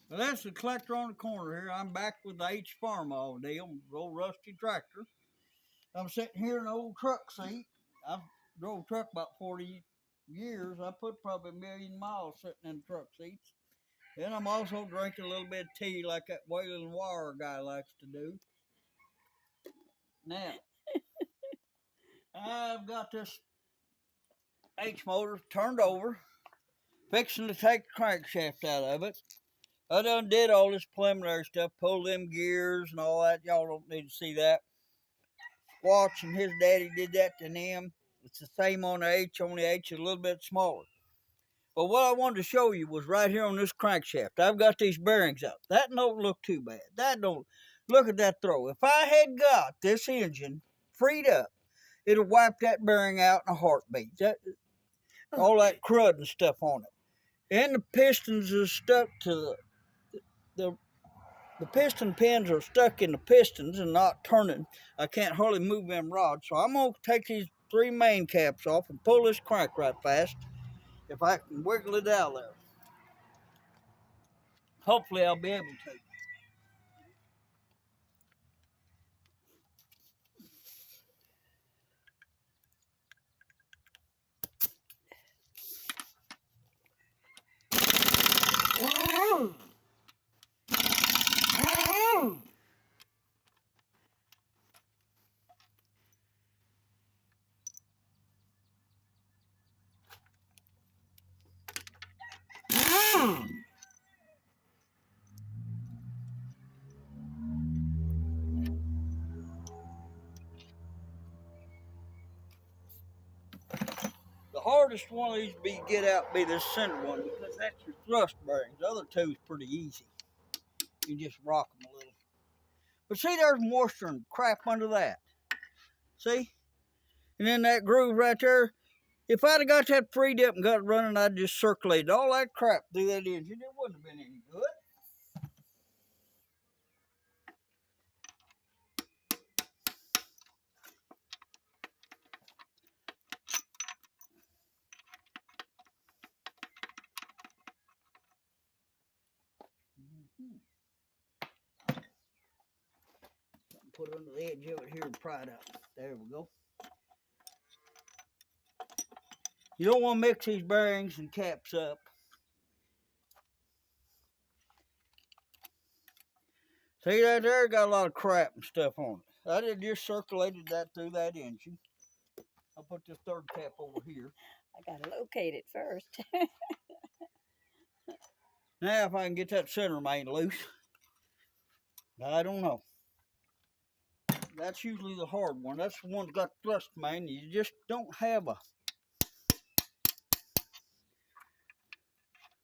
Well, that's the collector on the corner here. I'm back with the H Farmall deal, old rusty tractor. I'm sitting here in an old truck seat. I've drove a truck about 40 years. I put probably 1,000,000 miles sitting in truck seats. And I'm also drinking a little bit of tea like that whaling wire guy likes to do. Now, I've got this H motor turned over, fixing to take the crankshaft out of it. I done did all this preliminary stuff, pulled them gears and all that. Y'all don't need to see that. Watch and his daddy did that to them. It's the same on the H, only H is a little bit smaller. But what I wanted to show you was right here on this crankshaft. I've got these bearings up. That don't look too bad. That don't, look at that throw. If I had got this engine freed up, it'll wipe that bearing out in a heartbeat. All that crud and stuff on it. And the pistons are stuck to the piston pins are stuck in the pistons and not turning. I can't hardly move them rods. So I'm going to take these 3 main caps off and pull this crank right fast. If I can wiggle it out there. Hopefully I'll be able to. The hardest one of these get out be this center one because that's your thrust bearings. The other two is pretty easy. You just rock them a little. But see, there's moisture and crap under that. See? And then that groove right there. If I'd have got that freed up and got it running, I'd just circulated all that crap through that engine. It wouldn't have been any good. Put it under the edge of it here and pry it out. There we go. You don't want to mix these bearings and caps up. See that there? Got a lot of crap and stuff on it. I just circulated that through that engine. I'll put this third cap over here. I gotta locate it first. Now if I can get that center main loose. I don't know. That's usually the hard one. That's the one that got thrust main. You just don't have a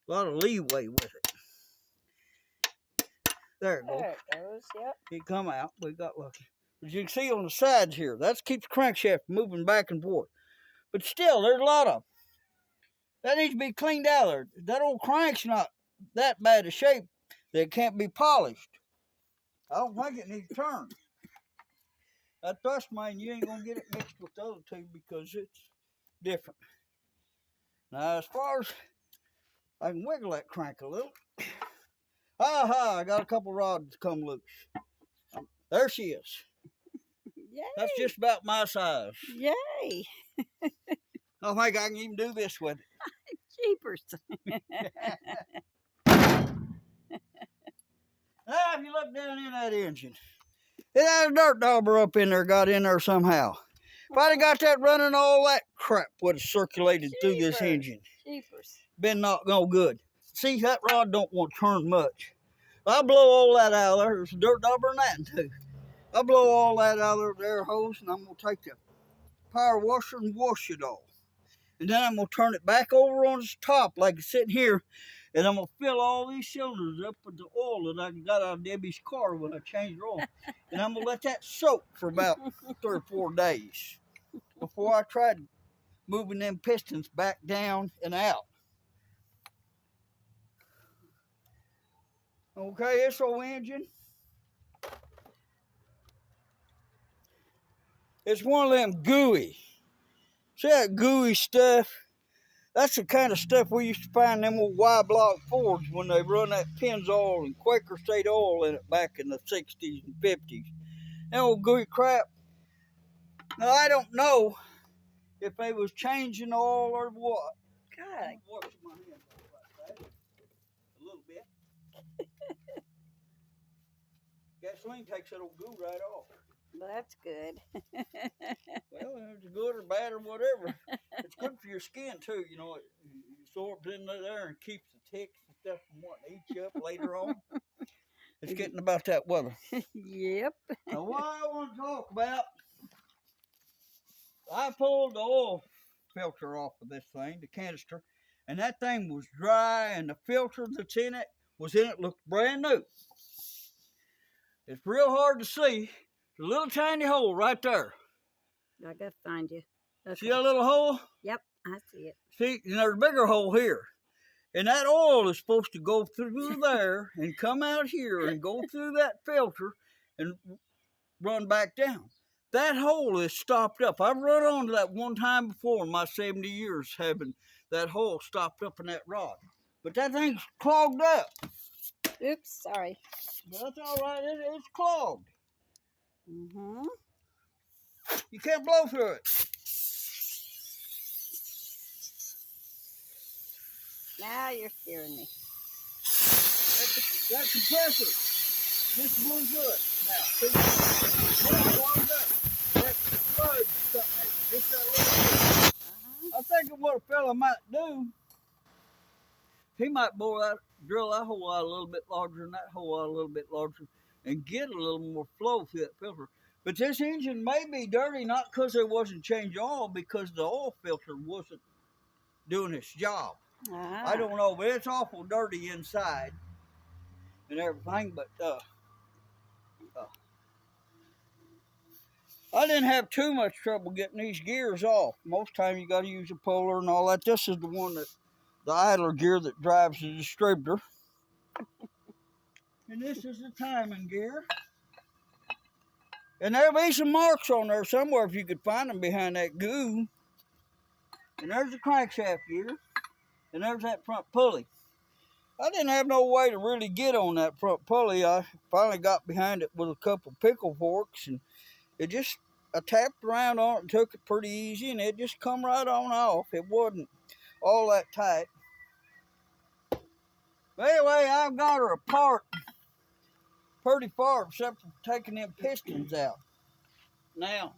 lot of leeway with it. There it goes. There it goes, yep. It come out. We got lucky. As you can see on the sides here, that keeps the crankshaft moving back and forth. But still, there's a lot of that needs to be cleaned out there. That old crank's not that bad a shape that it can't be polished. I don't think it needs turned. That thrust main, you ain't gonna get it mixed with the other two because it's different. Now, as far as I can wiggle that crank a little. Aha, I got a couple rods come loose. There she is. Yay. That's just about my size. Yay. I think I can even do this with it. Jeepers. Now, if you look down in that engine, it had a dirt dauber up in there, got in there somehow. If I'd have got that running, all that crap would have circulated through this engine. Jeepers. Been not no good. See, that rod don't want to turn much. I blow all that out of there. There's a dirt dauber in that too. I blow all that out of there hose, and I'm going to take the power washer and wash it all. And then I'm going to turn it back over on its top like it's sitting here. And I'm going to fill all these cylinders up with the oil that I got out of Debbie's car when I changed her oil. And I'm going to let that soak for about 3 or 4 days before I try moving them pistons back down and out. Okay, this old engine. It's one of them gooey. See that gooey stuff? That's the kind of stuff we used to find in them old Y-block Fords when they run that Pennzoil and Quaker State oil in it back in the 60s and 50s. That old gooey crap. Now, I don't know if they was changing oil or what. God, I'm washing my hands off like that a little bit. Gasoline takes that old goo right off. well, that's good. Well, it's good or bad or whatever. It's good for your skin too. You know, it absorbs in there and keeps the ticks and stuff from wanting to eat you up later on. It's getting about that weather. Yep. Now, what I want to talk about, I pulled the oil filter off of this thing, the canister, and that thing was dry, and the filter that's in it looked brand new. It's real hard to see. There's a little tiny hole right there. I gotta find you. Okay. See that little hole? Yep, I see it. See, and there's a bigger hole here. And that oil is supposed to go through there and come out here and go through that filter and run back down. That hole is stopped up. I've run onto that one time before in my 70 years having that hole stopped up in that rod. But that thing's clogged up. Oops, sorry. But that's all right. It's clogged. Mm-hmm. You can't blow through it. Now you're scaring me. That compressor just blew through it. Now, see, it's clogged up. That sludge something, just that little bit. I think what a fella might do, he might drill that hole out a little bit larger and that hole out a little bit larger and get a little more flow through that filter. But this engine may be dirty, not because there wasn't change oil, because the oil filter wasn't doing its job. I don't know, but it's awful dirty inside and everything. But I didn't have too much trouble getting these gears off. Most time you got to use a puller and all that. This is the one that the idler gear that drives the distributor, and this is the timing gear. And there'll be some marks on there somewhere if you could find them behind that goo. And there's the crankshaft gear. And there's that front pulley. I didn't have no way to really get on that front pulley. I finally got behind it with a couple pickle forks. And I tapped around on it and took it pretty easy. And it just come right on off. It wasn't all that tight. But anyway, I've got her apart pretty far, except for taking them pistons out. Now,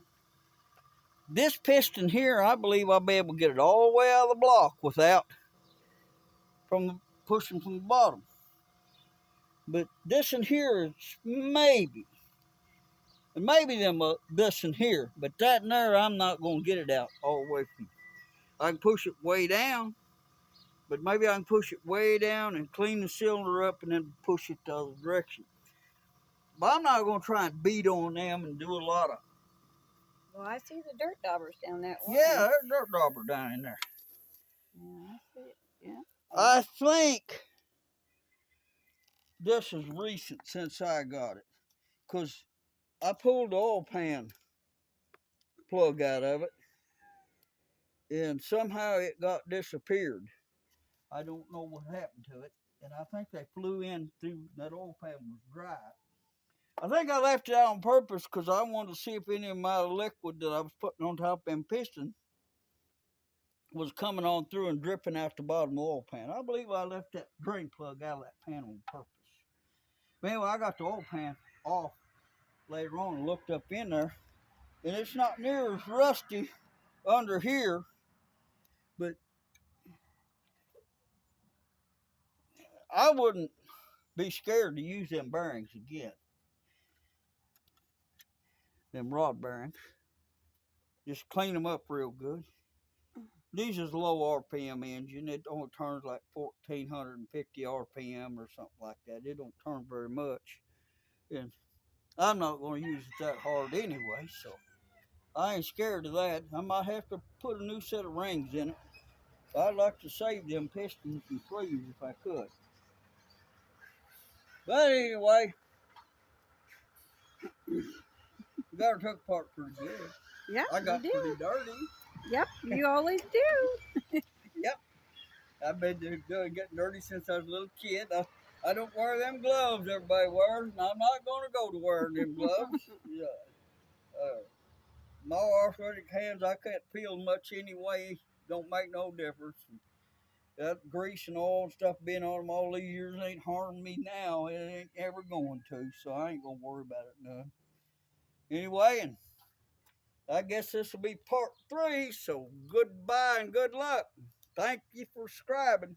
this piston here, I believe I'll be able to get it all the way out of the block without pushing from the bottom. But this in here is maybe this in here, but that in there, I'm not going to get it out all the way from. I can push it way down, but maybe I can push it way down and clean the cylinder up and then push it the other direction. But I'm not going to try and beat on them and do a lot of. Well, I see the dirt daubers down that way. Yeah, there's dirt dauber down in there. Yeah, I see it. Yeah. I think this is recent since I got it, because I pulled the oil pan plug out of it, and somehow it got disappeared. I don't know what happened to it, and I think they flew in through that oil pan was dry. I think I left it out on purpose because I wanted to see if any of my liquid that I was putting on top of them pistons was coming on through and dripping out the bottom of the oil pan. I believe I left that drain plug out of that pan on purpose. But anyway, I got the oil pan off later on and looked up in there, and it's not near as rusty under here, but I wouldn't be scared to use them bearings again. Them rod bearings. Just clean them up real good. These is low RPM engine. It only turns like 1,450 RPM or something like that. It don't turn very much. And I'm not going to use it that hard anyway, so I ain't scared of that. I might have to put a new set of rings in it. I'd like to save them pistons and sleeves if I could. But anyway, got her took apart pretty good. Yeah, I got you do. pretty dirty. Yep, you always do. Yep. I've been getting dirty since I was a little kid. I don't wear them gloves everybody wears, and I'm not going to go to wearing them gloves. Yeah. My arthritic hands, I can't feel much anyway. Don't make no difference. That grease and oil and stuff being on them all these years ain't harming me now. It ain't ever going to, so I ain't going to worry about it none. Anyway, and I guess this will be part 3, so goodbye and good luck. Thank you for subscribing.